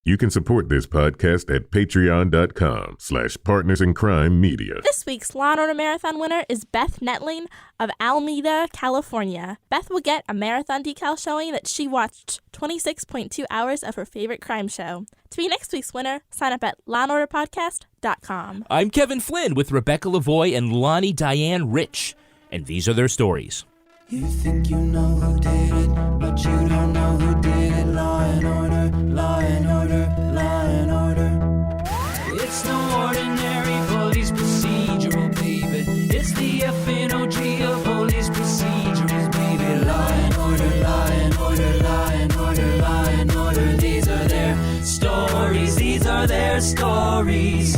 You can support this podcast at patreon.com/partnersincrimemedia. This week's Law & Order Marathon winner is Beth Netling of Alameda, California. Beth will get a marathon decal showing that she watched 26.2 hours of her favorite crime show. To be next week's winner, sign up at lawandorderpodcast.com. I'm Kevin Flynn with Rebecca Lavoie and Lani Diane Rich, and these are their stories. You think you know who did it, but you don't know who did it. Law and order, law and order, law and order. It's no ordinary police procedural, baby. It's the FNOG of police procedurals, baby. Law and order, law and order, law and order, law and order. These are their stories, these are their stories.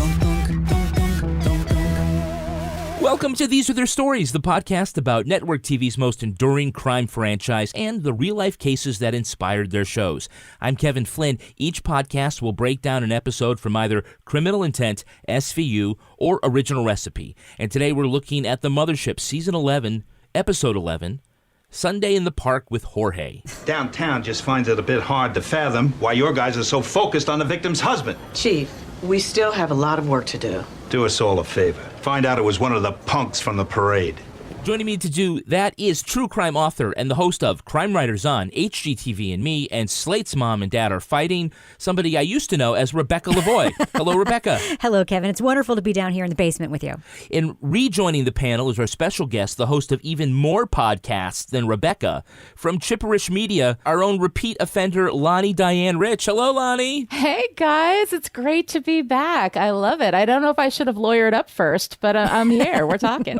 Welcome to These Are Their Stories, the podcast about network TV's most enduring crime franchise and the real-life cases that inspired their shows. I'm Kevin Flynn. Each podcast will break down an episode from either Criminal Intent, SVU, or Original Recipe. And today we're looking at The Mothership, Season 11, Episode 11, Sunday in the Park with Jorge. Downtown just finds it a bit hard to fathom why your guys are so focused on the victim's husband. Chief, we still have a lot of work to do. Do us all a favor. Find out it was one of the punks from the parade. Joining me to do that is true crime author and the host of Crime Writers On, HGTV and Me, and Slate's Mom and Dad Are Fighting, somebody I used to know as Rebecca Lavoie. Hello, Rebecca. Hello, Kevin. It's wonderful to be down here in the basement with you. And rejoining the panel is our special guest, the host of even more podcasts than Rebecca, from Chipperish Media, our own repeat offender, Lani Diane Rich. Hello, Lani. Hey, guys. It's great to be back. I love it. I don't know if I should have lawyered up first, but I'm here. We're talking.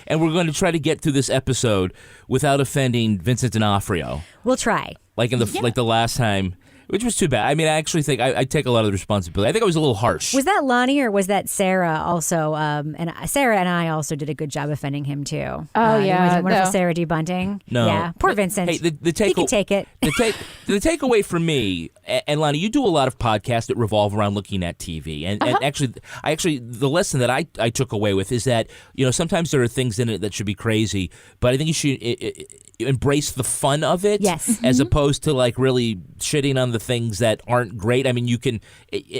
And we're going to try to get through this episode without offending Vincent D'Onofrio. We'll try. Like the last time, which was too bad. I mean, I actually think I take a lot of the responsibility. I think I was a little harsh. Was that Lani or was that Sarah also? And Sarah and I also did a good job offending him too. Oh, yeah. Wonderful Sarah D. Bunting. No. Yeah. Poor Vincent. Hey, he can take it. The takeaway from me, and Lani, you do a lot of podcasts that revolve around looking at TV. And actually, the lesson that I took away with is that, sometimes there are things in it that should be crazy, but I think you should embrace the fun of it. Yes. As opposed to really shitting on the things that aren't great. I mean, you can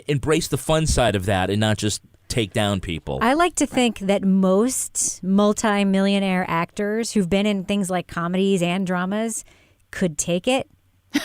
embrace the fun side of that and not just take down people. I like to think that most multi-millionaire actors who've been in things like comedies and dramas could take it.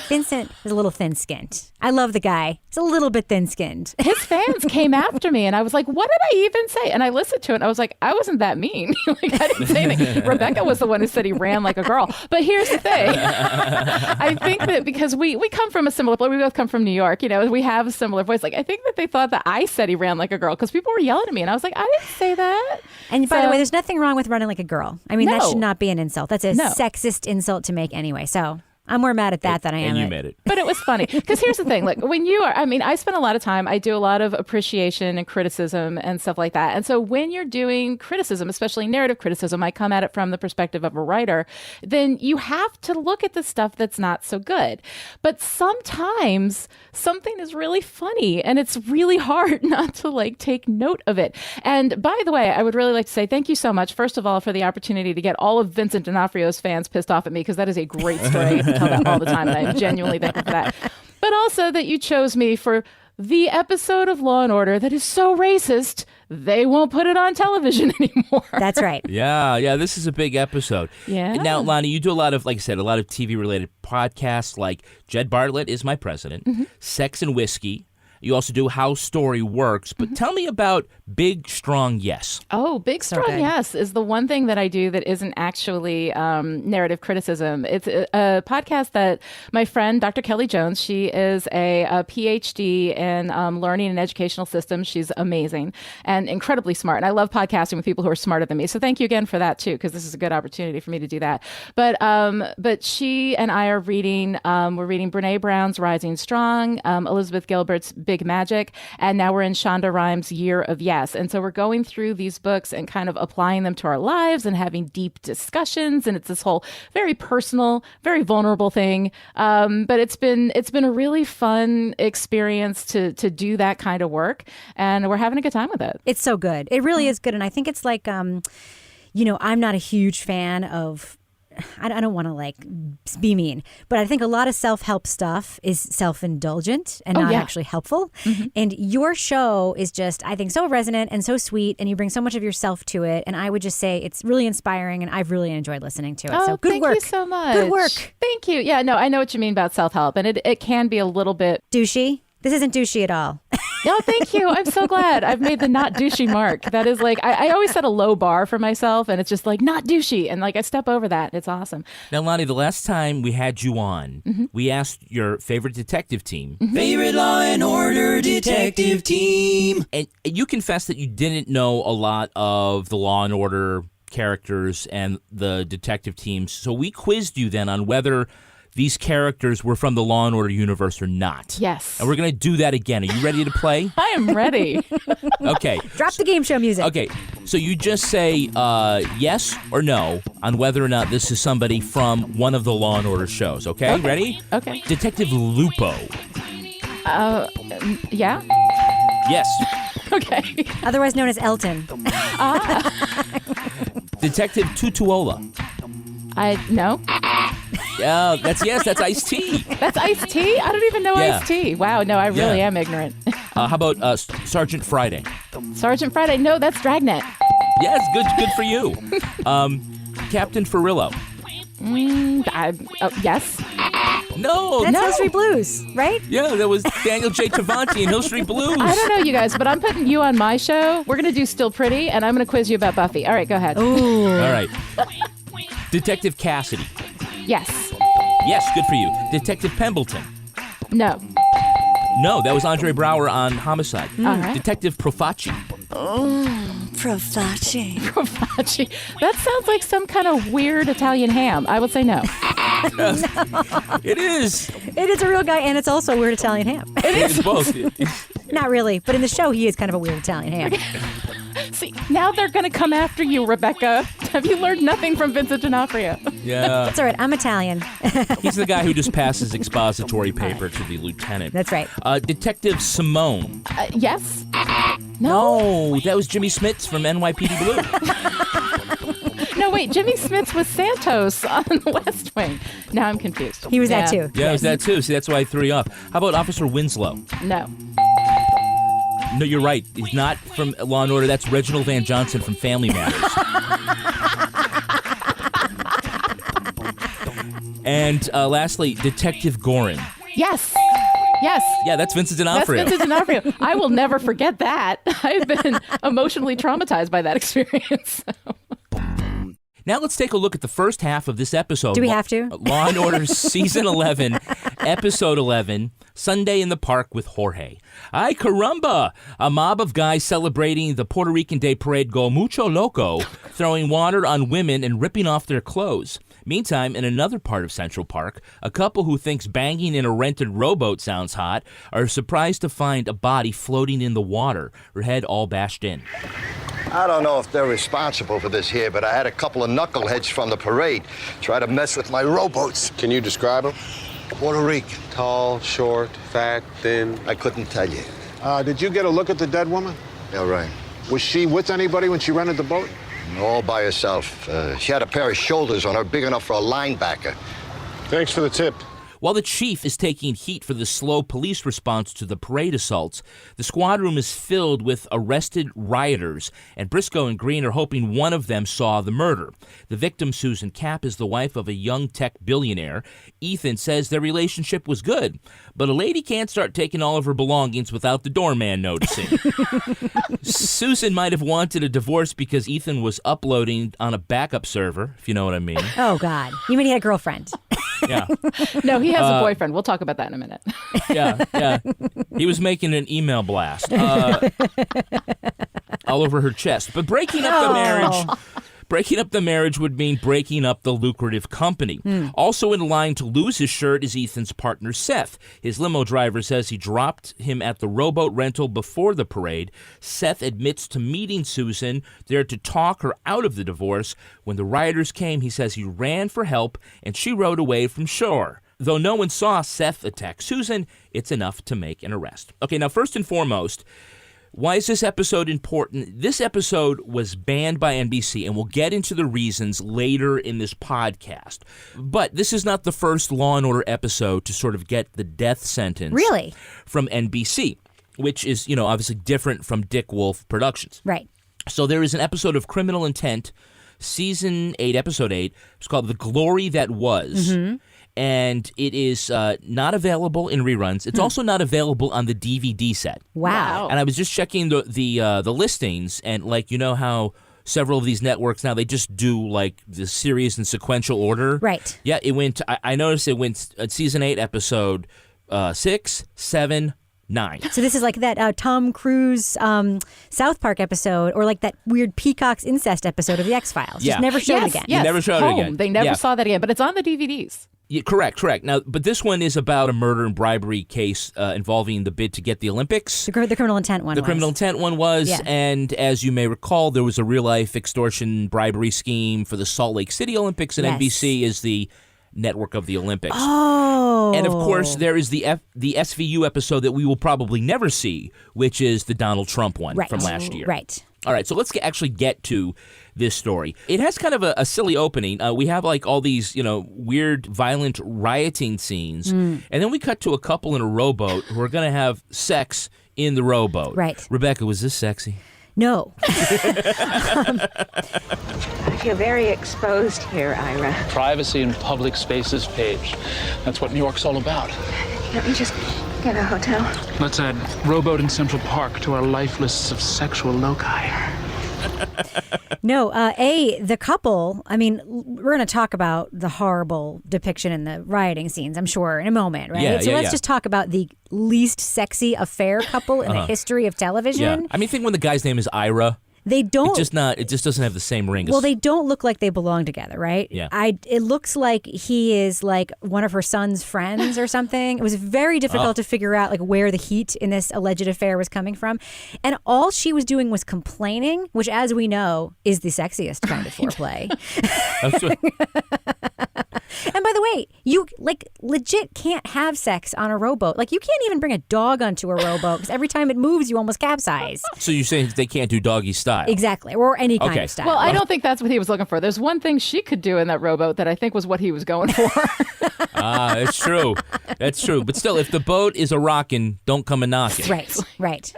Vincent is a little thin-skinned. I love the guy. He's a little bit thin-skinned. His fans came after me, and I was like, what did I even say? And I listened to it, and I was like, I wasn't that mean. I didn't say anything. Rebecca was the one who said he ran like a girl. But here's the thing. I think that because we come from a similar place. We both come from New York. We have a similar voice. I think that they thought that I said he ran like a girl because people were yelling at me, and I was like, I didn't say that. And by the way, there's nothing wrong with running like a girl. I mean, No. that should not be an insult. That's a sexist insult to make anyway. So I'm more mad at that than I am And you at made it. But it was funny because here's the thing. When you are, I spend a lot of time, I do a lot of appreciation and criticism and stuff like that. And so when you're doing criticism, especially narrative criticism, I come at it from the perspective of a writer, then you have to look at the stuff that's not so good. But sometimes something is really funny and it's really hard not to take note of it. And by the way, I would really like to say thank you so much, first of all, for the opportunity to get all of Vincent D'Onofrio's fans pissed off at me because that is a great story. I tell that all the time, and I'm genuinely thankful for that. But also that you chose me for the episode of Law and Order that is so racist, they won't put it on television anymore. That's right. Yeah, this is a big episode. Yeah. Now, Lani, you do a lot of, like I said, a lot of TV-related podcasts like Jed Bartlett is My President, Sex and Whiskey. You also do How Story Works, but tell me about Big Strong Yes. Oh, Big Strong Yes is the one thing that I do that isn't actually narrative criticism. It's a podcast that my friend, Dr. Kelly Jones, she is a PhD in learning and educational systems. She's amazing and incredibly smart. And I love podcasting with people who are smarter than me. So thank you again for that, too, because this is a good opportunity for me to do that. But she and I are reading, we're reading Brene Brown's Rising Strong, Elizabeth Gilbert's Big Magic, and now we're in Shonda Rhimes' Year of Yes. And so we're going through these books and kind of applying them to our lives and having deep discussions. And it's this whole very personal, very vulnerable thing. But it's been a really fun experience to do that kind of work. And we're having a good time with it. It's so good. It really is good. And I think it's I'm not a huge fan of I don't want to like be mean, but I think a lot of self-help stuff is self-indulgent and not actually helpful. And your show is just, I think, so resonant and so sweet, and you bring so much of yourself to it. And I would just say it's really inspiring, and I've really enjoyed listening to it. Oh, so good work. Thank you so much. Good work. Thank you. Yeah, no, I know what you mean about self-help, and it can be a little bit douchey. This isn't douchey at all. No, thank you. I'm so glad I've made the not douchey mark. That is like, I always set a low bar for myself, and it's just like not douchey. And like I step over that. It's awesome. Now, Lani, the last time we had you on, we asked your favorite detective team. Favorite Law and Order detective team. And you confessed that you didn't know a lot of the Law and Order characters and the detective teams. So we quizzed you then on whether these characters were from the Law and Order universe or not. Yes. And we're going to do that again. Are you ready to play? I am ready. Okay. Drop the game show music. Okay. So you just say yes or no on whether or not this is somebody from one of the Law and Order shows. Okay? Ready? Okay. Detective Lupo. Yeah? Yes. Okay. Otherwise known as Elton. Detective Tutuola. No. That's Ice-T. That's Ice-T? I don't even know Ice-T. Wow, no, I really am ignorant. How about Sergeant Friday? Sergeant Friday? No, that's Dragnet. Yes, good for you. Captain Furillo. Yes. No, That's Hill Street Blues, right? Yeah, that was Daniel J. Travanti in Hill Street Blues. I don't know, you guys, but I'm putting you on my show. We're going to do Still Pretty, and I'm going to quiz you about Buffy. All right, go ahead. Ooh. All right. Detective Cassidy. Yes. Yes, good for you. Detective Pembleton. No. No, that was Andre Brower on Homicide. All right. Detective Profaci. Profaci. Profaci. That sounds like some kind of weird Italian ham. I would say no. It is. It is a real guy, and it's also a weird Italian ham. It is both. Not really, but in the show, he is kind of a weird Italian ham. See, now they're going to come after you, Rebecca. Have you learned nothing from Vincent D'Onofrio? Yeah. It's all right. I'm Italian. He's the guy who just passes expository paper to the lieutenant. That's right. Detective Simone. Yes. No, that was Jimmy Smits from NYPD Blue. No, wait. Jimmy Smits was Santos on the West Wing. Now I'm confused. He was that too. Yeah, it was that too. See, that's why I threw you off. How about Officer Winslow? No. No, you're right. He's not from Law & Order. That's Reginald Van Johnson from Family Matters. And lastly, Detective Gorin. Yes. Yes. Yeah, that's Vincent D'Onofrio. That's Vincent D'Onofrio. I will never forget that. I've been emotionally traumatized by that experience. Now let's take a look at the first half of this episode. Do we have to? Law & Order Season 11, Episode 11, Sunday in the Park with Jorge. Ay, caramba! A mob of guys celebrating the Puerto Rican Day Parade go mucho loco, throwing water on women and ripping off their clothes. Meantime, in another part of Central Park, a couple who thinks banging in a rented rowboat sounds hot are surprised to find a body floating in the water, her head all bashed in. I don't know if they're responsible for this here, but I had a couple of knuckleheads from the parade try to mess with my rowboats. Can you describe them? Puerto Rican. Tall, short, fat, thin? I couldn't tell you. Did you get a look at the dead woman? Yeah, right. Was she with anybody when she rented the boat? All by herself. She had a pair of shoulders on her big enough for a linebacker. Thanks for the tip. While the chief is taking heat for the slow police response to the parade assaults, the squad room is filled with arrested rioters, and Briscoe and Green are hoping one of them saw the murder. The victim, Susan Capp, is the wife of a young tech billionaire. Ethan says their relationship was good, but a lady can't start taking all of her belongings without the doorman noticing. Susan might have wanted a divorce because Ethan was uploading on a backup server, if you know what I mean. Oh, God. You mean he had a girlfriend? Yeah. No, he has a boyfriend. We'll talk about that in a minute. Yeah. He was making an email blast all over her chest. But breaking up the marriage would mean breaking up the lucrative company. Also in line to lose his shirt is Ethan's partner, Seth. His limo driver says he dropped him at the rowboat rental before the parade. Seth admits to meeting Susan there to talk her out of the divorce. When the rioters came, he says he ran for help and she rowed away from shore. Though no one saw Seth attack Susan, it's enough to make an arrest. Okay, now first and foremost, Why is this episode important? This episode was banned by NBC, and we'll get into the reasons later in this podcast. But this is not the first Law & Order episode to sort of get the death sentence Really? From NBC, which is, obviously different from Dick Wolf Productions. Right. So there is an episode of Criminal Intent, Season 8, Episode 8. It's called The Glory That Was. Mm-hmm. And it is not available in reruns. It's also not available on the DVD set. Wow. And I was just checking the listings, and how several of these networks now, they just do like the series in sequential order. Right. Yeah, it went. I noticed it went Season 8, Episode 6, 7, 9. So this is like that Tom Cruise South Park episode, or like that weird Peacock's incest episode of The X-Files. Yeah. Just never showed again. Yes. You never showed it again. They never Yeah. saw that again, but it's on the DVDs. Yeah, correct. Now, but this one is about a murder and bribery case involving the bid to get the Olympics. The criminal intent one. The criminal intent one was, Yeah. and as you may recall, there was a real-life extortion bribery scheme for the Salt Lake City Olympics, and Yes. NBC is the network of the Olympics. Oh. And of course, there is the SVU episode that we will probably never see, which is the Donald Trump one from last year. Right. All right, so let's actually get to this story. It has kind of a silly opening. We have like all these, weird, violent rioting scenes, and then we cut to a couple in a rowboat who are going to have sex in the rowboat. Right. Rebecca, was this sexy? No. I feel very exposed here, Ira. Privacy in public spaces page. That's what New York's all about. Can't we just get a hotel? Let's add rowboat in Central Park to our life lists of sexual loci. No, the couple, I mean, we're going to talk about the horrible depiction in the rioting scenes, I'm sure, in a moment, right? So let's just talk about the least sexy affair couple in the history of television. Yeah. I mean, think when the guy's name is Ira. They don't. It just doesn't have the same ring. Well, they don't look like they belong together, right? Yeah. It looks like he is like one of her son's friends or something. It was very difficult to figure out like where the heat in this alleged affair was coming from. And all she was doing was complaining, which, as we know, is the sexiest kind of foreplay. And by the way, you like legit can't have sex on a rowboat. Like you can't even bring a dog onto a rowboat because every time it moves, you almost capsize. So you're saying they can't do doggy style? Exactly, or any kind of style. Well, I don't think that's what he was looking for. There's one thing she could do in that rowboat that I think was what he was going for. That's true. That's true. But still, if the boat is a rockin', don't come a knockin'. Right.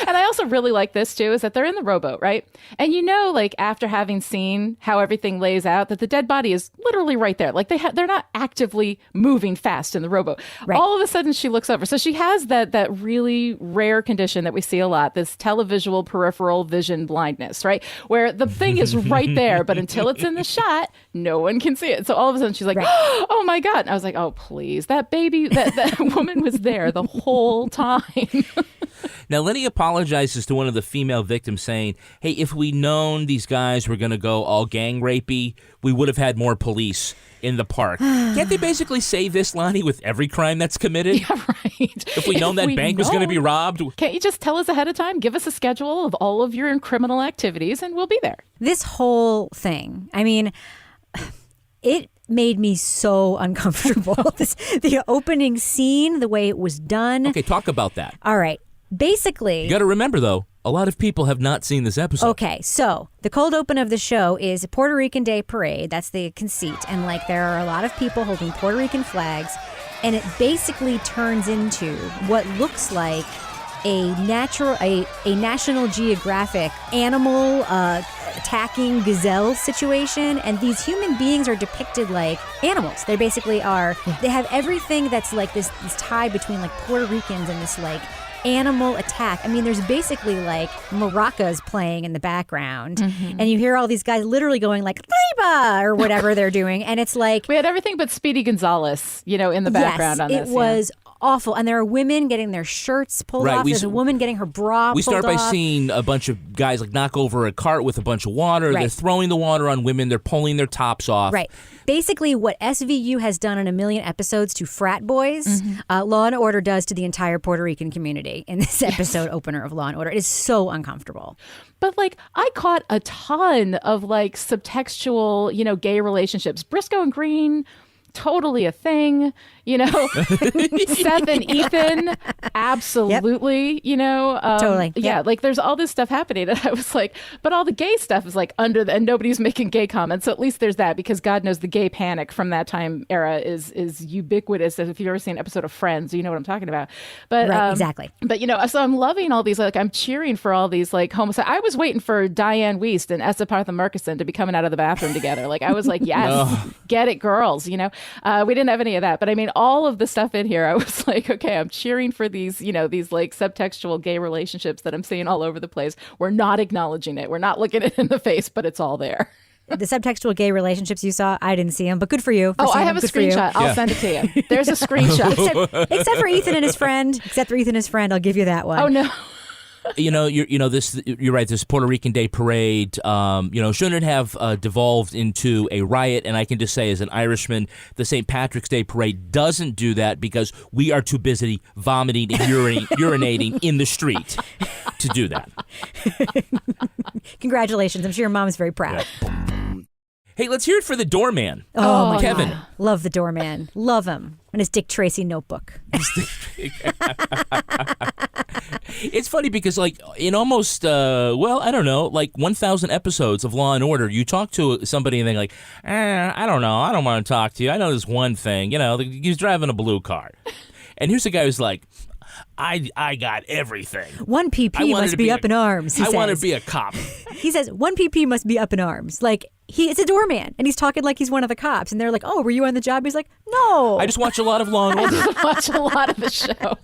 And I also really like this, too, is that they're in the rowboat, right? And like after having seen how everything lays out, that the dead body is literally right there. Like they're not actively moving fast in the rowboat. Right. All of a sudden she looks over. So she has that really rare condition that we see a lot, this televisual peripheral vision blindness, right? Where the thing is right there, but until it's in the shot, no one can see it. So all of a sudden she's like, oh my God. And I was like, oh, please, that baby, that woman was there the whole time. Now, Lenny apologizes to one of the female victims saying, hey, if we'd known these guys were going to go all gang rapey, we would have had more police in the park. Can't they basically say this, Lani, with every crime that's committed? Yeah, right. If we known that bank was going to be robbed. Can't you just tell us ahead of time? Give us a schedule of all of your criminal activities and we'll be there. This whole thing, I mean, it made me so uncomfortable. The opening scene, the way it was done. Okay, talk about that. All right. Basically, you got to remember, though, a lot of people have not seen this episode. Okay, so the cold open of the show is a Puerto Rican Day Parade. That's the conceit. And like there are a lot of people holding Puerto Rican flags. And it basically turns into what looks like a National Geographic animal attacking gazelle situation. And these human beings are depicted like animals. They basically are. They have everything that's like this tie between like Puerto Ricans and this like animal attack. I mean, there's basically like maracas playing in the background, and you hear all these guys literally going like "Reba" or whatever they're doing, and it's like we had everything but Speedy Gonzalez, in the background on this. It was awful, and there are women getting their shirts pulled off. There's a woman getting her bra pulled off. We start by seeing a bunch of guys like knock over a cart with a bunch of water. Right. They're throwing the water on women. They're pulling their tops off. Right. Basically, what SVU has done in a million episodes to frat boys, Law & Order does to the entire Puerto Rican community in this episode opener of Law & Order. It is so uncomfortable. But like, I caught a ton of like subtextual, gay relationships. Briscoe and Green totally a thing. Seth and Ethan, absolutely. Totally. Yeah, like there's all this stuff happening, and I was like, but all the gay stuff is like and nobody's making gay comments. So at least there's that, because God knows the gay panic from that time era is ubiquitous. If you've ever seen an episode of Friends, you know what I'm talking about. But right, exactly. But so I'm loving all these. Like I'm cheering for all these like homosexual. I was waiting for Diane Wiest and Essa Partha Murkison to be coming out of the bathroom together. Like I was like, yes, get it, girls. We didn't have any of that, but I mean, all of the stuff in here, I was like, okay, I'm cheering for these, these like subtextual gay relationships that I'm seeing all over the place. We're not acknowledging it. We're not looking it in the face, but it's all there. The subtextual gay relationships you saw, I didn't see them, but good for you. I have a screenshot. I'll send it to you. There's a screenshot. Except for Ethan and his friend. I'll give you that one. Oh, no. You're right. This Puerto Rican Day Parade, shouldn't have devolved into a riot. And I can just say, as an Irishman, the St. Patrick's Day Parade doesn't do that because we are too busy vomiting and urinating in the street to do that. Congratulations. I'm sure your mom's very proud. Yeah. Hey, let's hear it for the doorman. Oh, Kevin. God. Love the doorman. Love him. And his Dick Tracy notebook. It's funny because, like, in almost, I don't know, like 1,000 episodes of Law & Order, you talk to somebody and they're like, I don't know, I don't want to talk to you. I know this one thing, he's driving a blue car. And here's a guy who's like, I got everything. 1 PP must be up in arms, he says. I want to be a cop. He says 1 PP must be up in arms. Like, it's a doorman, and he's talking like he's one of the cops. And they're like, oh, were you on the job? He's like, no. I just watch a lot of Law & Order. I just watch a lot of the show.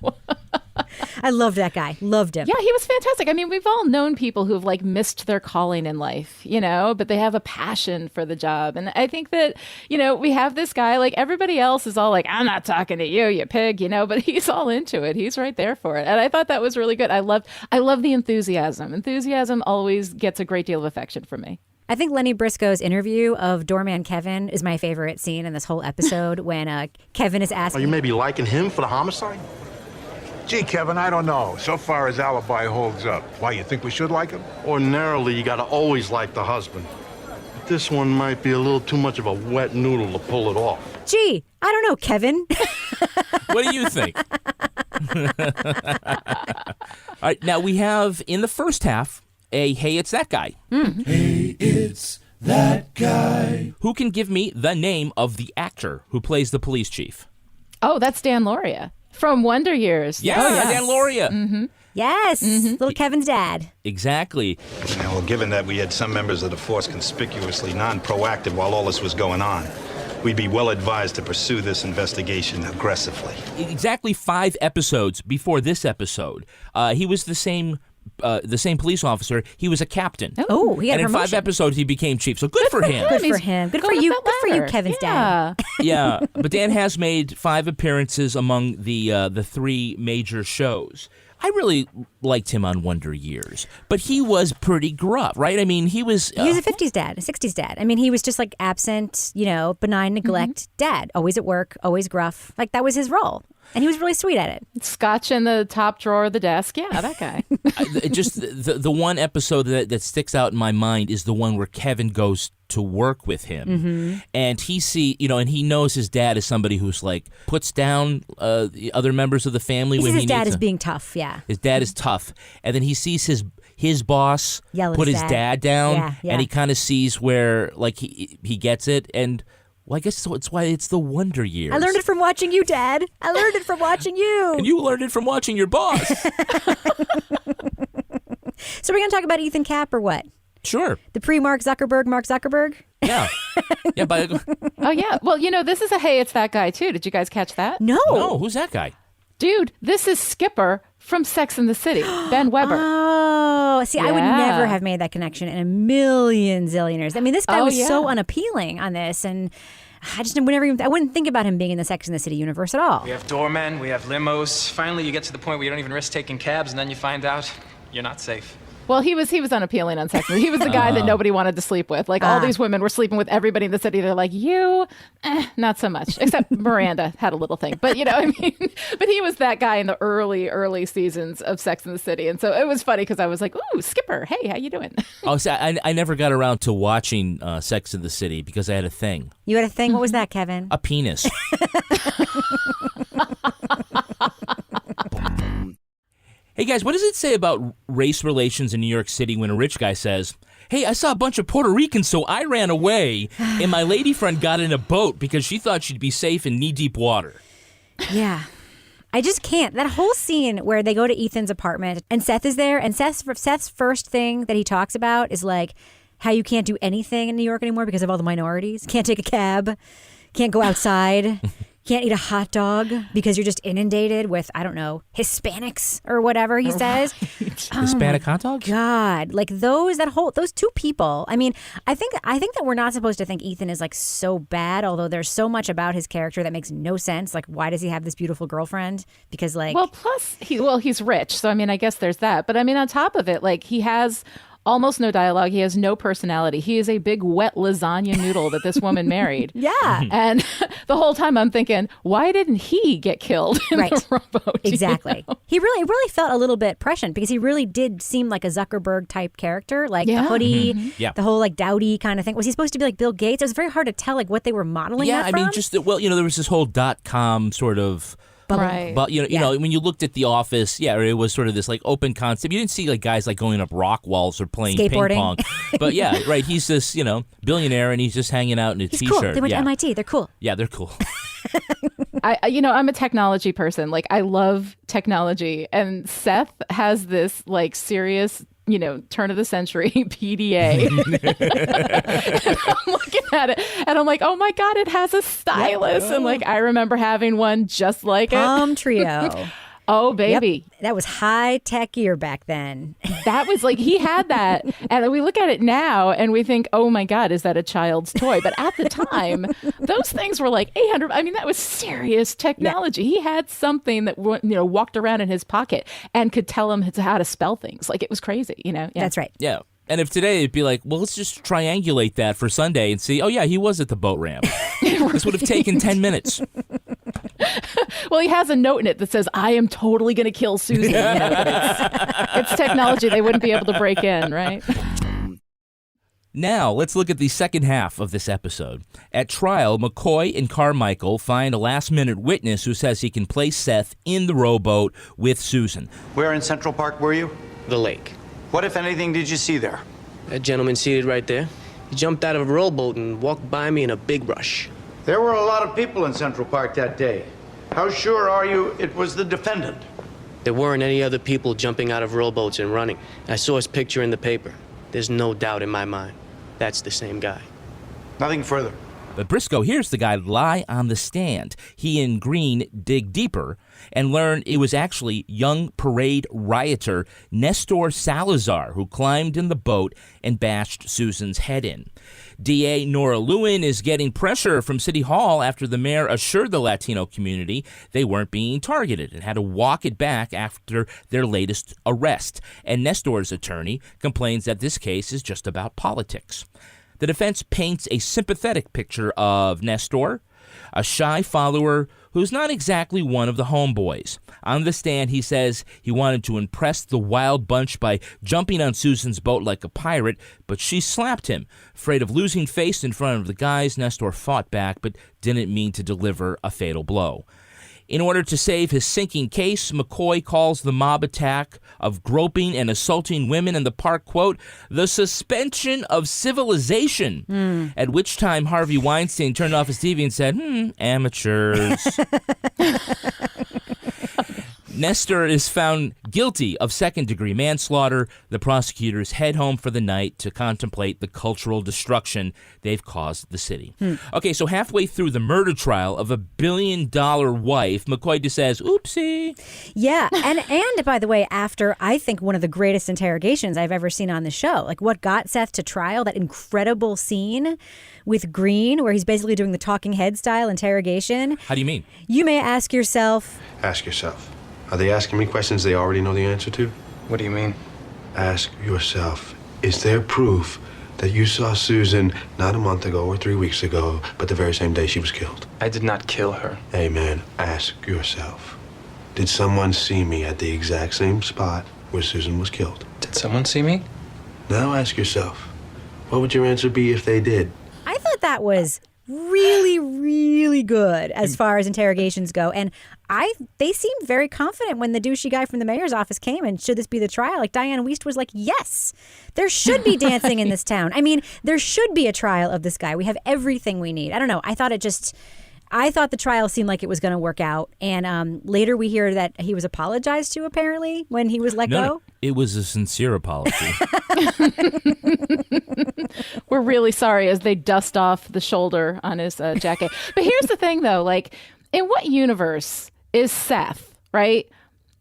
I loved that guy. Loved him. Yeah, he was fantastic. I mean, we've all known people who have like missed their calling in life, but they have a passion for the job. And I think that, we have this guy, like everybody else is all like, I'm not talking to you, you pig, but he's all into it. He's right there for it. And I thought that was really good. I love the enthusiasm. Enthusiasm always gets a great deal of affection from me. I think Lenny Briscoe's interview of Doorman Kevin is my favorite scene in this whole episode when Kevin is asking... Are you maybe liking him for the homicide? Gee, Kevin, I don't know. So far his alibi holds up. Why, you think we should like him? Ordinarily, you gotta always like the husband. But this one might be a little too much of a wet noodle to pull it off. Gee, I don't know, Kevin. What do you think? All right, now we have, in the first half, Hey, It's That Guy. Hey, it's that guy. Who can give me the name of the actor who plays the police chief? Oh, that's Dan Lauria from Wonder Years. Yeah, Dan Lauria. Mm-hmm. Yes, little Kevin's dad. Exactly. Well, given that we had some members of the force conspicuously non-proactive while all this was going on, we'd be well advised to pursue this investigation aggressively. Exactly 5 episodes before this episode, he was the same police officer. He was a captain. Oh, he got and a in promotion. 5 episodes, he became chief. So good for him. Good for him. Good for you. Good for you, Kevin's dad. Yeah, but Dan has made 5 appearances among the 3 major shows. I really liked him on Wonder Years, but he was pretty gruff, right? I mean, he was a 50s dad, a 60s dad. I mean, he was just like absent, benign neglect dad, always at work, always gruff. Like that was his role. And he was really sweet at it. Scotch in the top drawer of the desk. Yeah, that guy. Just the one episode that sticks out in my mind is the one where Kevin goes to work with him. And he knows his dad is somebody who's like puts down the other members of the family. He when says he his dad needs is being tough, yeah. His dad is tough. And then he sees his boss yell at put his his dad down. Yeah. And he kind of sees where like he gets it. And well, I guess so it's why it's the Wonder Years. I learned it from watching you, Dad. I learned it from watching you. And you learned it from watching your boss. So we're going to talk about Ethan Kapp or what? Sure. The pre-Mark Zuckerberg? Yeah. Yeah. Oh, yeah. Well, this is a Hey, It's That Guy, too. Did you guys catch that? No. No, who's that guy? Dude, this is Skipper from Sex and the City, Ben Weber. Oh, see, I would never have made that connection in a million zillionaires. I mean, this guy was so unappealing on this, and I wouldn't think about him being in the Sex and the City universe at all. We have doormen, we have limos. Finally, you get to the point where you don't even risk taking cabs, and then you find out you're not safe. Well, he was unappealing on Sex and the City. He was the guy that nobody wanted to sleep with. Like all these women were sleeping with everybody in the city. They're like, not so much. Except Miranda had a little thing. But but he was that guy in the early seasons of Sex and the City. And so it was funny because I was like, ooh, Skipper, hey, how you doing? Oh, see, I never got around to watching Sex and the City because I had a thing. You had a thing? What was that, Kevin? A penis. Hey guys, what does it say about race relations in New York City when a rich guy says, hey, I saw a bunch of Puerto Ricans, so I ran away, and my lady friend got in a boat because she thought she'd be safe in knee-deep water? Yeah. I just can't. That whole scene where they go to Ethan's apartment and Seth is there, and Seth's first thing that he talks about is like how you can't do anything in New York anymore because of all the minorities. Can't take a cab, can't go outside. Can't eat a hot dog because you're just inundated with, I don't know, Hispanics or whatever he says. Hispanic hot dogs? God, like those two people. I mean, I think that we're not supposed to think Ethan is like so bad, although there's so much about his character that makes no sense. Like, why does he have this beautiful girlfriend? Because plus he's rich, so I mean, I guess there's that. But I mean, on top of it, like he has almost no dialogue. He has no personality. He is a big wet lasagna noodle that this woman married. Yeah. And the whole time I'm thinking, why didn't he get killed in the rowboat? Exactly. He really felt a little bit prescient because he really did seem like a Zuckerberg type character, like the hoodie, the whole like dowdy kind of thing. Was he supposed to be like Bill Gates? It was very hard to tell like what they were modeling that from. I mean, just there was this whole .com sort of. Right. But you know, when you looked at The Office, it was sort of this like open concept. You didn't see like guys like going up rock walls or playing ping pong. But right, he's this billionaire and he's just hanging out in a he's t-shirt. Cool. They went to MIT. They're cool. Yeah, they're cool. I'm a technology person. Like I love technology, and Seth has this like serious, turn of the century PDA. And I'm looking at it and I'm like, oh my God, it has a stylus. And like, I remember having one just like Palm Trio. Oh, baby. Yep. That was high tech gear back then. That was like, he had that. And we look at it now and we think, oh my God, is that a child's toy? But at the time, those things were like 800. I mean, that was serious technology. Yeah. He had something that, walked around in his pocket and could tell him how to spell things. Like it was crazy, Yeah. That's right. Yeah. And if today it'd be like, well, let's just triangulate that for Sunday and see, oh yeah, he was at the boat ramp. This would have taken 10 minutes. Well, he has a note in it that says, I am totally going to kill Susan. It's technology they wouldn't be able to break in, right? Now, let's look at the second half of this episode. At trial, McCoy and Carmichael find a last-minute witness who says he can place Seth in the rowboat with Susan. Where in Central Park were you? The lake. What, if anything, did you see there? That gentleman seated right there. He jumped out of a rowboat and walked by me in a big rush. There were a lot of people in Central Park that day. How sure are you it was the defendant? There weren't any other people jumping out of rowboats and running. I saw his picture in the paper. There's no doubt in my mind. That's the same guy. Nothing further. But Briscoe hears the guy lie on the stand. He and Green dig deeper and learn it was actually young parade rioter Nestor Salazar who climbed in the boat and bashed Susan's head in. DA Nora Lewin is getting pressure from City Hall after the mayor assured the Latino community they weren't being targeted and had to walk it back after their latest arrest. And Nestor's attorney complains that this case is just about politics. The defense paints a sympathetic picture of Nestor, a shy follower who's not exactly one of the homeboys. On the stand, he says he wanted to impress the wild bunch by jumping on Susan's boat like a pirate, but she slapped him. Afraid of losing face in front of the guys, Nestor fought back, but didn't mean to deliver a fatal blow. In order to save his sinking case, McCoy calls the mob attack of groping and assaulting women in the park, quote, the suspension of civilization, at which time Harvey Weinstein turned off his TV and said, amateurs. Nestor is found guilty of second-degree manslaughter. The prosecutors head home for the night to contemplate the cultural destruction they've caused the city. Okay, so halfway through the murder trial of a billion-dollar wife, McCoy just says, oopsie. Yeah, and by the way, after, I think, one of the greatest interrogations I've ever seen on the show, like what got Seth to trial, that incredible scene with Green, where he's basically doing the talking head style interrogation. How do you mean? You may ask yourself. Ask yourself. Are they asking me questions they already know the answer to? What do you mean? ask yourself, is there proof that you saw Susan not a month ago or 3 weeks ago, but the very same day she was killed? I did not kill her. Hey, man, ask yourself. Did someone see me at the exact same spot where Susan was killed? Did someone see me? Now ask yourself, what would your answer be if they did? I thought that was really, really good as far as interrogations go. And they seemed very confident when the douchey guy from the mayor's office came and should this be the trial? Like Diane Wiest was like, yes, there should be dancing in this town. I mean, there should be a trial of this guy. We have everything we need. I don't know. I thought the trial seemed like it was going to work out. And later we hear that he was apologized to, apparently, when he was let go. No, it was a sincere apology. We're really sorry as they dust off the shoulder on his jacket. But here's the thing, though. Like, in what universe is Seth, right?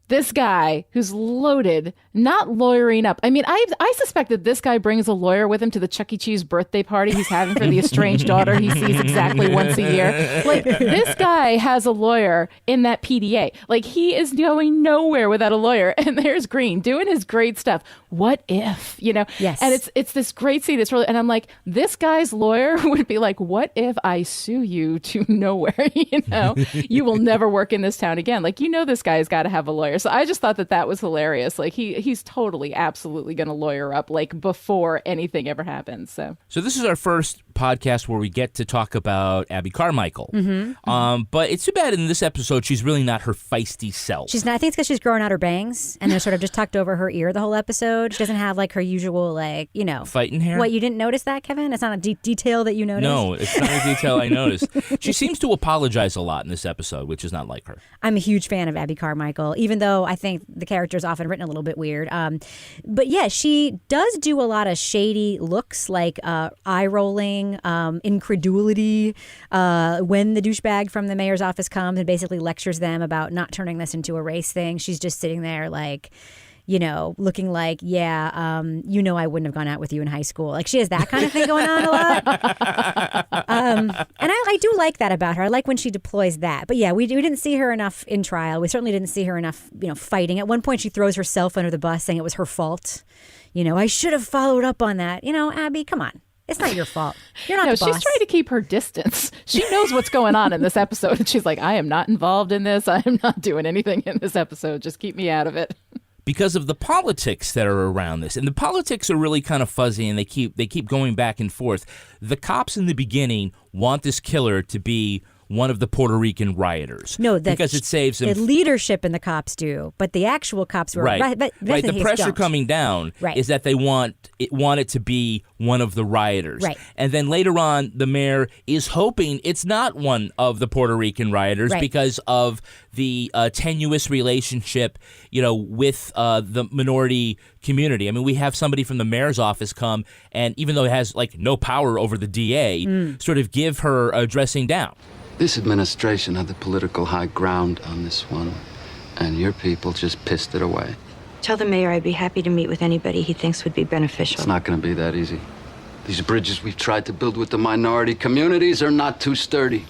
This guy who's loaded, not lawyering up. I mean, I suspect that this guy brings a lawyer with him to the Chuck E. Cheese birthday party he's having for the estranged daughter he sees exactly once a year. Like, this guy has a lawyer in that PDA. Like, he is going nowhere without a lawyer. And there's Green doing his great stuff. What if, Yes. And it's this great scene. It's really, and I'm like, this guy's lawyer would be like, what if I sue you to nowhere? You will never work in this town again. Like, this guy's got to have a lawyer. So I just thought that was hilarious. Like he's totally, absolutely going to lawyer up like before anything ever happens. So this is our first podcast where we get to talk about Abby Carmichael. But it's too bad in this episode she's really not her feisty self. She's not. I think it's because she's growing out her bangs and they're sort of just tucked over her ear the whole episode. She doesn't have like her usual fighting hair. What, you didn't notice that, Kevin? It's not a detail that you noticed. No, it's not a detail I noticed. She seems to apologize a lot in this episode, which is not like her. I'm a huge fan of Abby Carmichael, even though I think the character is often written a little bit weird. But yeah, she does do a lot of shady looks, like eye rolling, incredulity when the douchebag from the mayor's office comes and basically lectures them about not turning this into a race thing. She's just sitting there like, looking like, I wouldn't have gone out with you in high school. Like, she has that kind of thing going on a lot. And I do like that about her. I like when she deploys that. But yeah, we didn't see her enough in trial. We certainly didn't see her enough, fighting. At one point, she throws herself under the bus saying it was her fault. I should have followed up on that. Abby, come on. It's not your fault. You're not the boss. She's trying to keep her distance. She knows what's going on in this episode. And she's like, I am not involved in this. I am not doing anything in this episode. Just keep me out of it. Because of the politics that are around this. And the politics are really kind of fuzzy, and they keep going back and forth. The cops in the beginning want this killer to be one of the Puerto Rican rioters. No, because it saves him. The leadership in the cops do, but the actual cops were right. The pressure coming down is that they want it to be one of the rioters. Right. And then later on, the mayor is hoping it's not one of the Puerto Rican rioters because of the tenuous relationship, with the minority community. I mean, we have somebody from the mayor's office come, and even though it has no power over the DA, sort of give her a dressing down. This administration had the political high ground on this one, and your people just pissed it away. Tell the mayor I'd be happy to meet with anybody he thinks would be beneficial. It's not going to be that easy. These bridges we've tried to build with the minority communities are not too sturdy.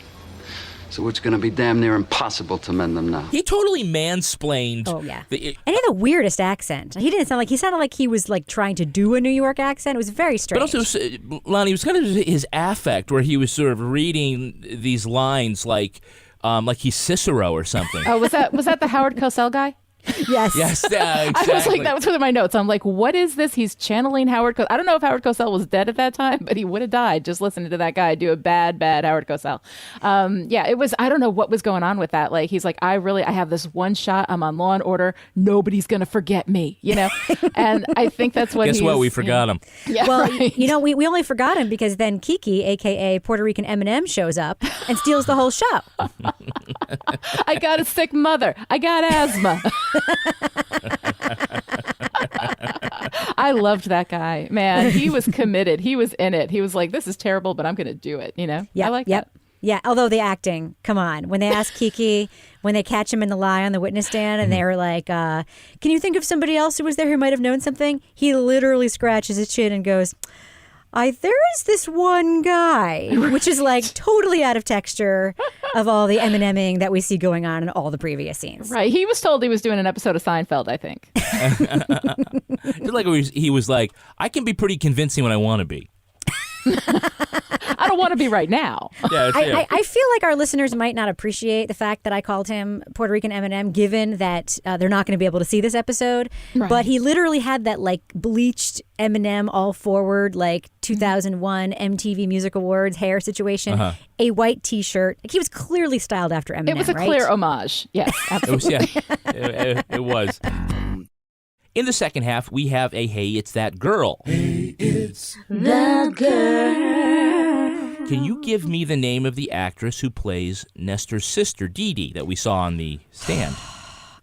So it's going to be damn near impossible to mend them now. He totally mansplained. Oh, yeah. And he had the weirdest accent. He sounded like he was trying to do a New York accent. It was very strange. But also, Lani, it was kind of his affect where he was sort of reading these lines like he's Cicero or something. Oh, was that the Howard Cosell guy? Yes. Yes, exactly. I was like, that was one of my notes. I'm like, what is this? He's channeling Howard Cosell. I don't know if Howard Cosell was dead at that time, but he would have died just listening to that guy do a bad Howard Cosell. It was, I don't know what was going on with that. Like, he's like, I have this one shot. I'm on Law and Order. Nobody's going to forget me, And I think that's what Guess what? We forgot him. Yeah, well, right. We only forgot him because then Kiki, a.k.a. Puerto Rican Eminem, shows up and steals the whole show. I got a sick mother. I got asthma. I loved that guy, man. He was committed. He was in it. He was like, this is terrible, but I'm going to do it. Yep, I like that. Yeah, although the acting, come on. When they ask Kiki, when they catch him in the lie on the witness stand and they were like, can you think of somebody else who was there who might have known something? He literally scratches his chin and goes, there is this one guy, which is like totally out of texture of all the M&Ming that we see going on in all the previous scenes. Right. He was told he was doing an episode of Seinfeld, I think. He was like, I can be pretty convincing when I want to be. I don't want to be right now. Yeah, I feel like our listeners might not appreciate the fact that I called him Puerto Rican M&M, given that they're not going to be able to see this episode. Right. But he literally had that like bleached M&M all forward, like 2001 MTV Music Awards hair situation, a white T-shirt. Like he was clearly styled after M&M. It was a clear homage. Yes, absolutely. It was. In the second half, we have a Hey, It's That Girl. Hey, it's that girl. Can you give me the name of the actress who plays Nestor's sister, Dee Dee, that we saw on the stand?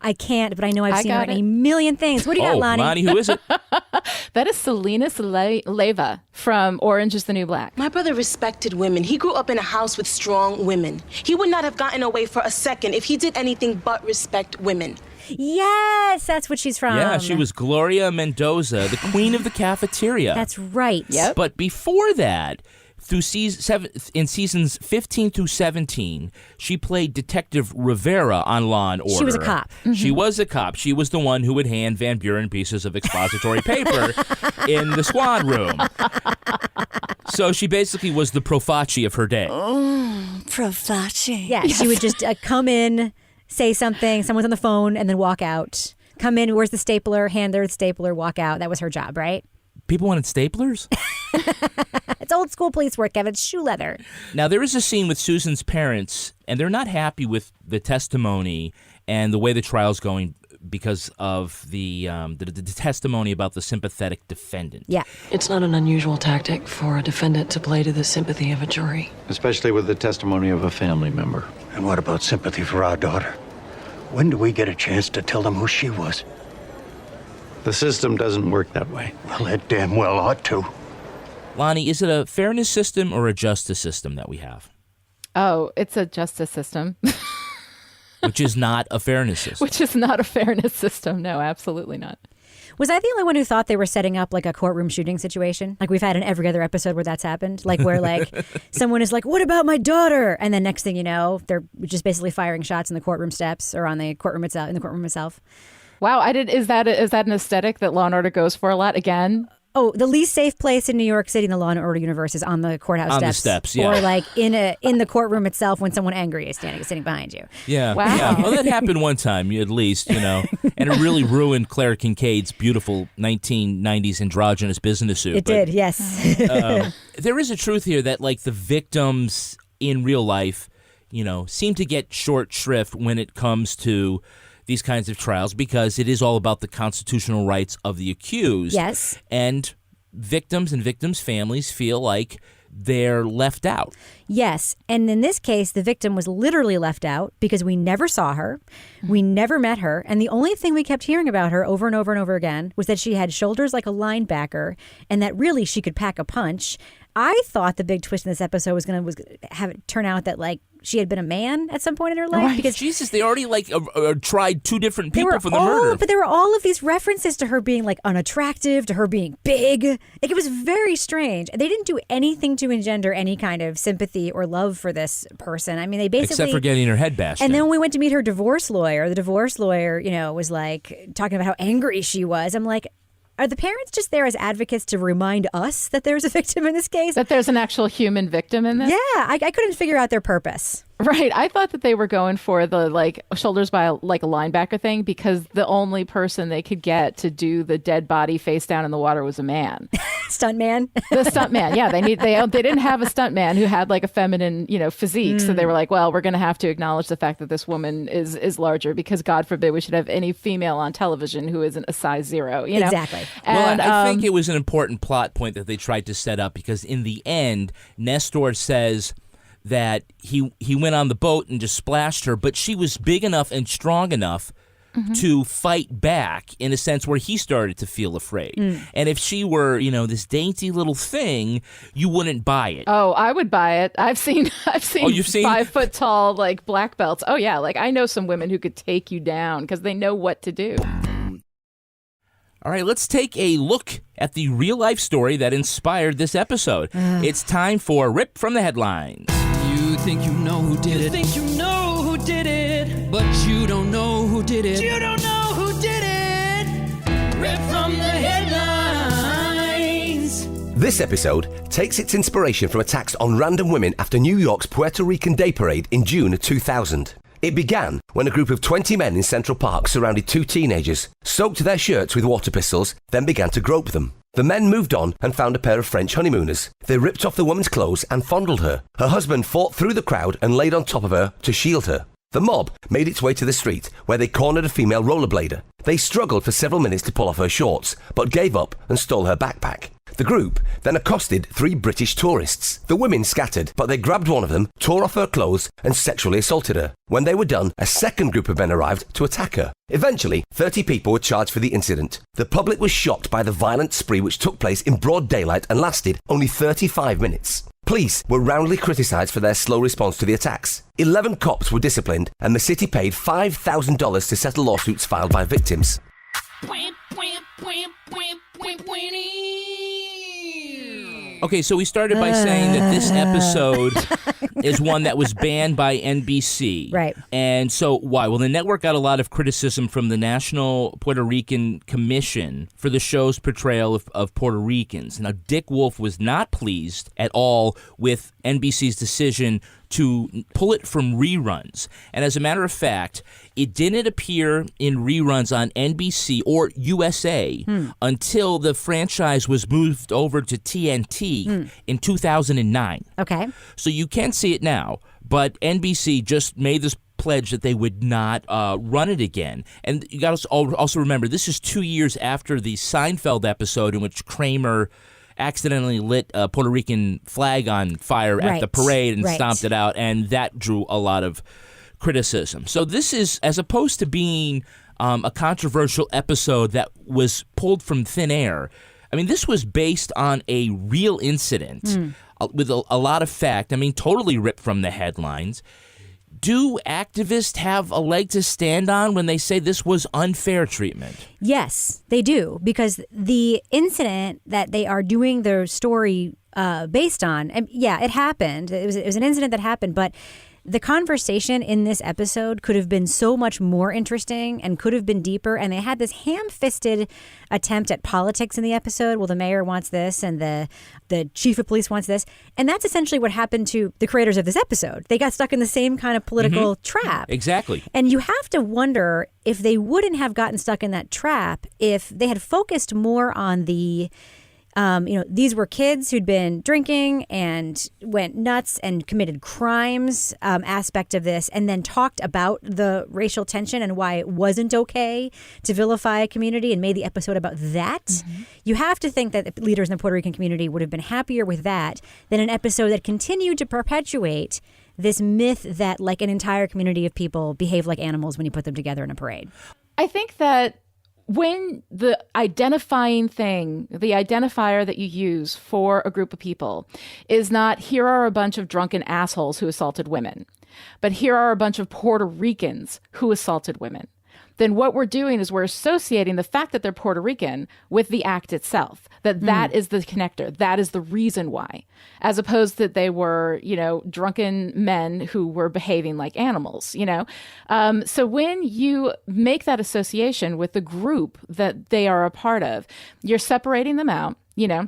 I can't, but I know I've seen her in a million things. What do you got, Lani? Lani, who is it? That is Salinas Leyva from Orange is the New Black. My brother respected women. He grew up in a house with strong women. He would not have gotten away for a second if he did anything but respect women. Yes, that's what she's from. Yeah, she was Gloria Mendoza, the queen of the cafeteria. That's right. Yep. But before that, in seasons 15 through 17, she played Detective Rivera on Law and Order. She was a cop. She was a cop. She was the one who would hand Van Buren pieces of expository paper in the squad room. So she basically was the Profaci of her day. Oh, Profaci. Yeah, she would just come in, say something, someone's on the phone, and then walk out. Come in, where's the stapler, hand her the stapler, walk out. That was her job, right? People wanted staplers? It's old school police work, Kevin. It's shoe leather. Now, there is a scene with Susan's parents, and they're not happy with the testimony and the way the trial's going because of the testimony about the sympathetic defendant. Yeah. It's not an unusual tactic for a defendant to play to the sympathy of a jury. Especially with the testimony of a family member. And what about sympathy for our daughter? When do we get a chance to tell them who she was? The system doesn't work that way. Well, it damn well ought to. Lani, is it a fairness system or a justice system that we have? Oh, it's a justice system. Which is not a fairness system. Which is not a fairness system. No, absolutely not. Was I the only one who thought they were setting up like a courtroom shooting situation? Like we've had in every other episode where that's happened. Like where like someone is like, what about my daughter? And then next thing you know, they're just basically firing shots in the courtroom steps or on the courtroom itself, in the courtroom itself. Wow, is that an aesthetic that Law & Order goes for a lot? Again? Oh, the least safe place in New York City in the Law and Order universe is on the courthouse steps. On the steps, yeah. Or like in the courtroom itself when someone angry is sitting behind you. Yeah. Wow. Yeah. Well, that happened one time, at least, and it really ruined Claire Kincaid's beautiful 1990s androgynous business suit. It did, yes. There is a truth here that, like, the victims in real life, seem to get short shrift when it comes to these kinds of trials because it is all about the constitutional rights of the accused. Yes. And victims and victims' families feel like they're left out. Yes. And in this case, the victim was literally left out because we never saw her. We never met her. And the only thing we kept hearing about her over and over and over again was that she had shoulders like a linebacker and that really she could pack a punch. I thought the big twist in this episode was going to have it turn out that like she had been a man at some point in her life. Right. Because Jesus, they already tried two different people for the murder. But there were all of these references to her being like unattractive, to her being big. Like it was very strange. They didn't do anything to engender any kind of sympathy or love for this person. I mean, they basically except for getting her head bashed. And then when we went to meet her divorce lawyer, the divorce lawyer, was like talking about how angry she was. I'm like, are the parents just there as advocates to remind us that there's a victim in this case? That there's an actual human victim in this? Yeah, I couldn't figure out their purpose. Right. I thought that they were going for the like shoulders by like a linebacker thing because the only person they could get to do the dead body face down in the water was a man. Stuntman? The stuntman. Yeah. They didn't have a stuntman who had like a feminine, physique. So they were like, well, we're going to have to acknowledge the fact that this woman is larger because God forbid we should have any female on television who isn't a size 0. Exactly. And, well, I think it was an important plot point that they tried to set up because in the end, Nestor says that he went on the boat and just splashed her, but she was big enough and strong enough to fight back in a sense where he started to feel afraid. And if she were, this dainty little thing, you wouldn't buy it. Oh, I would buy it. I've seen you've seen 5 foot tall like black belts. Oh yeah, like I know some women who could take you down because they know what to do. All right, let's take a look at the real-life story that inspired this episode. It's time for Rip from the Headlines. You think you know who did it. You think you know who did it. But you don't know who did it. You don't know who did it. Rip from the headlines. This episode takes its inspiration from attacks on random women after New York's Puerto Rican Day Parade in June of 2000. It began when a group of 20 men in Central Park surrounded 2 teenagers, soaked their shirts with water pistols, then began to grope them. The men moved on and found a pair of French honeymooners. They ripped off the woman's clothes and fondled her. Her husband fought through the crowd and laid on top of her to shield her. The mob made its way to the street, where they cornered a female rollerblader. They struggled for several minutes to pull off her shorts, but gave up and stole her backpack. The group then accosted 3 British tourists. The women scattered, but they grabbed one of them, tore off her clothes, and sexually assaulted her. When they were done, a second group of men arrived to attack her. Eventually, 30 people were charged for the incident. The public was shocked by the violent spree which took place in broad daylight and lasted only 35 minutes. Police were roundly criticised for their slow response to the attacks. 11 cops were disciplined, and the city paid $5,000 to settle lawsuits filed by victims. Okay, so we started by saying that this episode is one that was banned by NBC. Right. And so why? Well, the network got a lot of criticism from the National Puerto Rican Commission for the show's portrayal of Puerto Ricans. Now, Dick Wolf was not pleased at all with NBC's decision to pull it from reruns. And as a matter of fact, it didn't appear in reruns on NBC or USA until the franchise was moved over to TNT in 2009. Okay. So you can see it now, but NBC just made this pledge that they would not run it again. And you got to also remember, this is 2 years after the Seinfeld episode in which Kramer accidentally lit a Puerto Rican flag on fire at the parade and stomped it out, and that drew a lot of criticism. So this is, as opposed to being a controversial episode that was pulled from thin air, I mean, this was based on a real incident with a lot of fact. I mean, totally ripped from the headlines. Do activists have a leg to stand on when they say this was unfair treatment? Yes, they do, because the incident that they are doing their story based on, and yeah, it happened. It was an incident that happened, but the conversation in this episode could have been so much more interesting and could have been deeper. And they had this ham-fisted attempt at politics in the episode. Well, the mayor wants this and the chief of police wants this. And that's essentially what happened to the creators of this episode. They got stuck in the same kind of political trap. Exactly. And you have to wonder if they wouldn't have gotten stuck in that trap if they had focused more on the these were kids who'd been drinking and went nuts and committed crimes aspect of this, and then talked about the racial tension and why it wasn't okay to vilify a community and made the episode about that. You have to think that the leaders in the Puerto Rican community would have been happier with that than an episode that continued to perpetuate this myth that like an entire community of people behave like animals when you put them together in a parade. I think that when the identifying thing, the identifier that you use for a group of people is not, here are a bunch of drunken assholes who assaulted women, but here are a bunch of Puerto Ricans who assaulted women, then what we're doing is we're associating the fact that they're Puerto Rican with the act itself, that is the connector. That is the reason why, as opposed to they were, drunken men who were behaving like animals, So when you make that association with the group that they are a part of, you're separating them out, you're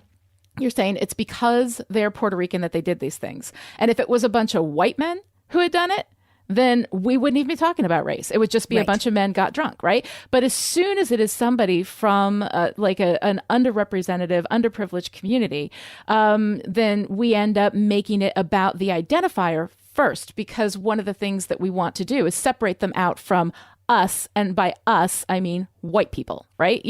saying it's because they're Puerto Rican that they did these things. And if it was a bunch of white men who had done it, then we wouldn't even be talking about race. It would just be a bunch of men got drunk, right? But as soon as it is somebody from an underrepresented, underprivileged community, then we end up making it about the identifier first, because one of the things that we want to do is separate them out from us, and by us, I mean white people, right?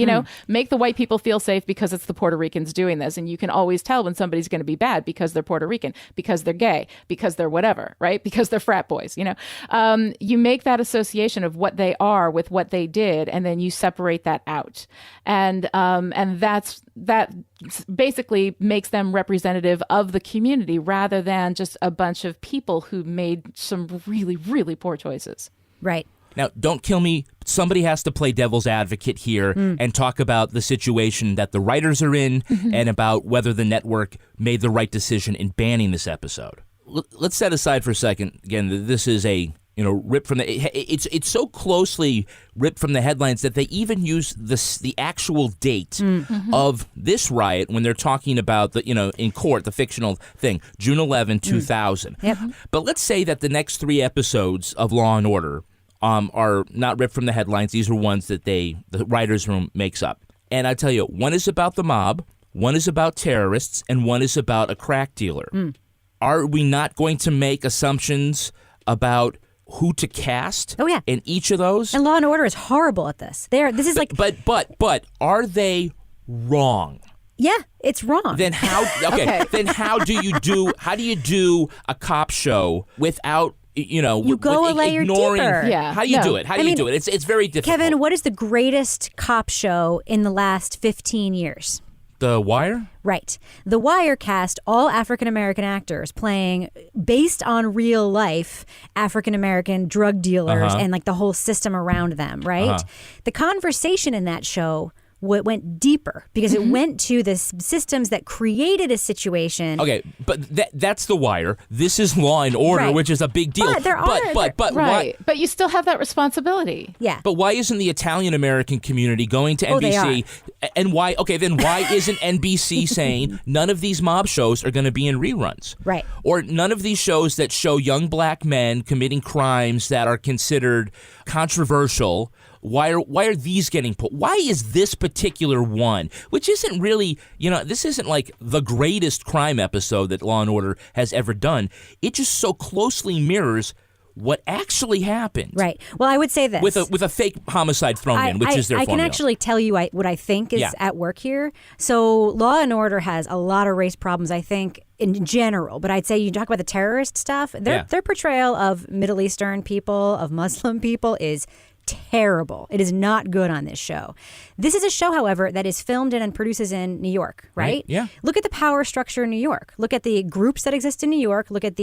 Make the white people feel safe because it's the Puerto Ricans doing this. And you can always tell when somebody's going to be bad because they're Puerto Rican, because they're gay, because they're whatever, right? Because they're frat boys, You make that association of what they are with what they did, and then you separate that out. And that basically makes them representative of the community rather than just a bunch of people who made some really, really poor choices. Right. Now, don't kill me somebody has to play devil's advocate here and talk about the situation that the writers are in and about whether the network made the right decision in banning this episode. Let's set aside for a second, again, that this is a ripped from it's so closely ripped from the headlines that they even use the actual date of this riot when they're talking about in court, the fictional thing, June 11, 2000. Yep. But let's say that the next 3 episodes of Law and Order are not ripped from the headlines. These are ones that the writers' room makes up. And I tell you, one is about the mob, one is about terrorists, and one is about a crack dealer. Are we not going to make assumptions about who to cast in each of those? And Law and Order is horrible at this. This is But are they wrong? Yeah, it's wrong. Then how? Okay. Then how do you do a cop show without you go a layer ignoring, deeper? Yeah. How do you do it? How do you do it? It's very difficult. Kevin, what is the greatest cop show in the last 15 years? The Wire? Right. The Wire cast all African-American actors playing, based on real life, African-American drug dealers and the whole system around them, right? The conversation in that show went deeper because it went to the systems that created a situation. Okay, but that's The Wire. This is Law and Order, which is a big deal. But why? But you still have that responsibility. Yeah. But why isn't the Italian American community going to NBC? They are. And why? Okay, then why isn't NBC saying none of these mob shows are going to be in reruns? Right. Or none of these shows that show young black men committing crimes that are considered controversial. Why are these getting put? Why is this particular one, which isn't really, this isn't like the greatest crime episode that Law and Order has ever done. It just so closely mirrors what actually happened. Right. Well, I would say this. With a fake homicide thrown in, which is their formula. I can actually tell you what I think is at work here. So Law and Order has a lot of race problems, I think, in general. But I'd say you talk about the terrorist stuff. Their portrayal of Middle Eastern people, of Muslim people is terrible. It is not good on this show. This is a show, however, that is filmed in and produces in New York, right? Yeah. Look at the power structure in New York. Look at the groups that exist in New York. Look at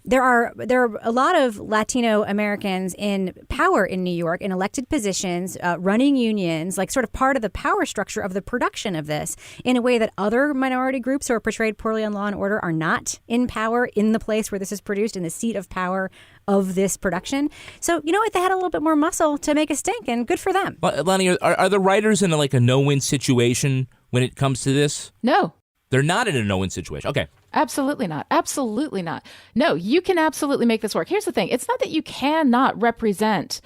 there are a lot of Latino Americans in power in New York in elected positions, running unions, sort of part of the power structure of the production of this in a way that other minority groups who are portrayed poorly on Law and Order are not in power in the place where this is produced, in the seat of power of this production. So, you know what? They had a little bit more muscle to make a stink, and good for them. Lani, are the writers in a no-win situation when it comes to this? No. They're not in a no-win situation. Okay. Absolutely not. Absolutely not. No, you can absolutely make this work. Here's the thing. It's not that you cannot represent,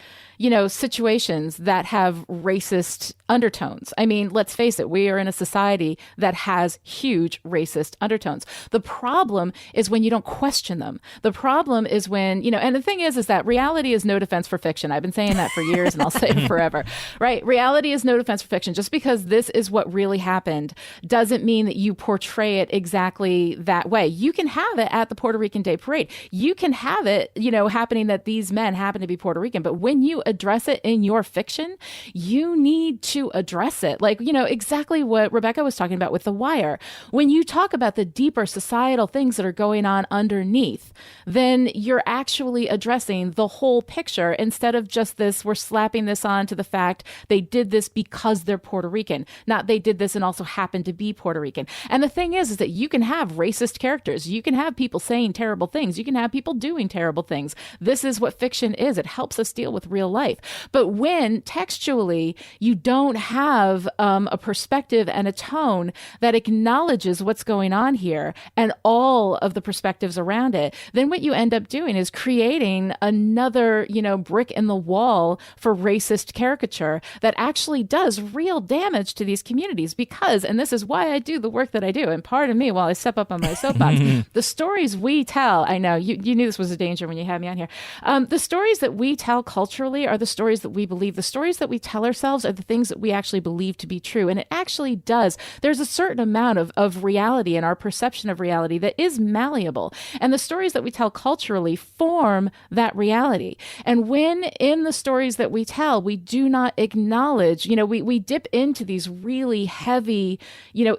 situations that have racist undertones. I mean, let's face it, we are in a society that has huge racist undertones. The problem is when you don't question them. The problem is when, and the thing is that reality is no defense for fiction. I've been saying that for years and I'll say it forever, right? Reality is no defense for fiction. Just because this is what really happened doesn't mean that you portray it exactly that way. You can have it at the Puerto Rican Day Parade. You can have it, happening that these men happen to be Puerto Rican. But when you address it in your fiction, you need to address it. Exactly what Rebecca was talking about with The Wire. When you talk about the deeper societal things that are going on underneath, then you're actually addressing the whole picture instead of just this, we're slapping this on to the fact they did this because they're Puerto Rican, not they did this and also happened to be Puerto Rican. And the thing is that you can have racist characters. You can have people saying terrible things. You can have people doing terrible things. This is what fiction is. It helps us deal with real life. But when textually you don't have a perspective and a tone that acknowledges what's going on here and all of the perspectives around it, then what you end up doing is creating another, brick in the wall for racist caricature that actually does real damage to these communities because, and this is why I do the work that I do, and pardon me while I step up on my soapbox, the stories we tell, I know you knew this was a danger when you had me on here. The stories that we tell culturally are the stories that we believe. The stories that we tell ourselves are the things that we actually believe to be true. And it actually does. There's a certain amount of reality in our perception of reality that is malleable. And the stories that we tell culturally form that reality. And when in the stories that we tell, we do not acknowledge, we dip into these really heavy,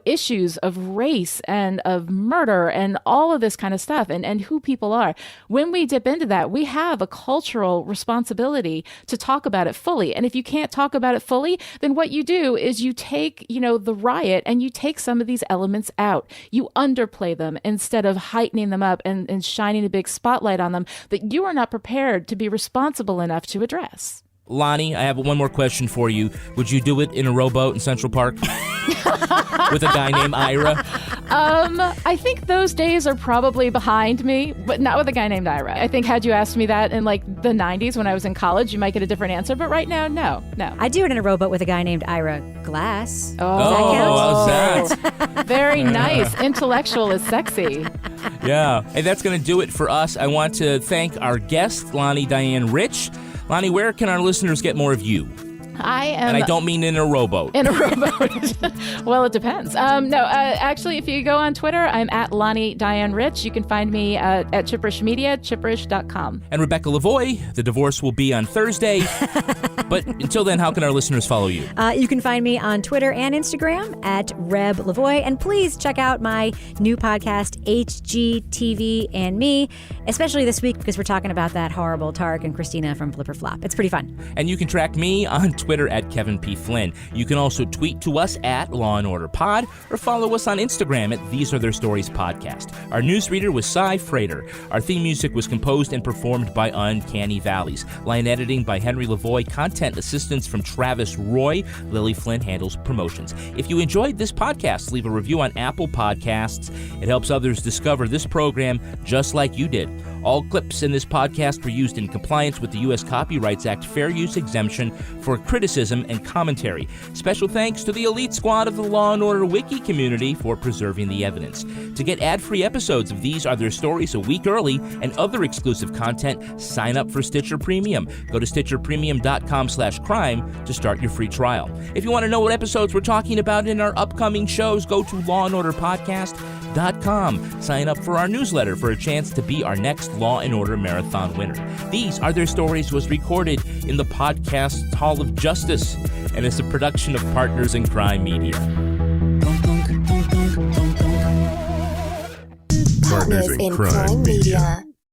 issues of race and of murder and all of this kind of stuff and who people are. When we dip into that, we have a cultural responsibility to talk about it fully. And if you can't talk about it fully, then what you do is you take, the riot and you take some of these elements out. You underplay them instead of heightening them up and shining a big spotlight on them that you are not prepared to be responsible enough to address. Lani, I have one more question for you. Would you do it in a rowboat in Central Park? With a guy named Ira? I think those days are probably behind me, but not with a guy named Ira. I think had you asked me that in like the 90s when I was in college, you might get a different answer. But right now, no. I'd do it in a rowboat with a guy named Ira Glass. Oh, how's that? Very nice. Intellectual is sexy. Yeah. And that's going to do it for us. I want to thank our guest, Lani Diane Rich. Lani, where can our listeners get more of you? And I don't mean in a rowboat. In a rowboat. Well, it depends. Actually, if you go on Twitter, I'm at Lani Diane Rich. You can find me at Chipperish Media, chipperish.com. And Rebecca Lavoie, the divorce will be on Thursday. But until then, how can our listeners follow you? You can find me on Twitter and Instagram at Reb Lavoie. And please check out my new podcast, HGTV and Me, especially this week because we're talking about that horrible Tarek and Christina from Flip or Flop. It's pretty fun. And you can track me on Twitter at Kevin P. Flynn. You can also tweet to us at Law & Order Pod or follow us on Instagram at These Are Their Stories Podcast. Our newsreader was Cy Frater. Our theme music was composed and performed by Uncanny Valleys. Line editing by Henry Lavoie. Content assistance from Travis Roy. Lily Flynn handles promotions. If you enjoyed this podcast, leave a review on Apple Podcasts. It helps others discover this program just like you did. All clips in this podcast were used in compliance with the U.S. Copyrights Act fair use exemption for criticism and commentary. Special thanks to the elite squad of the Law & Order Wiki community for preserving the evidence. To get ad-free episodes of These Are Their Stories a week early and other exclusive content, sign up for Stitcher Premium. Go to StitcherPremium.com/crime to start your free trial. If you want to know what episodes we're talking about in our upcoming shows, go to LawandOrderPodcast.com. Sign up for our newsletter for a chance to be our next Law & Order Marathon winner. These Are Their Stories was recorded in the Podcast Hall of Justice and is a production of Partners in Crime Media. Partners in Crime Media.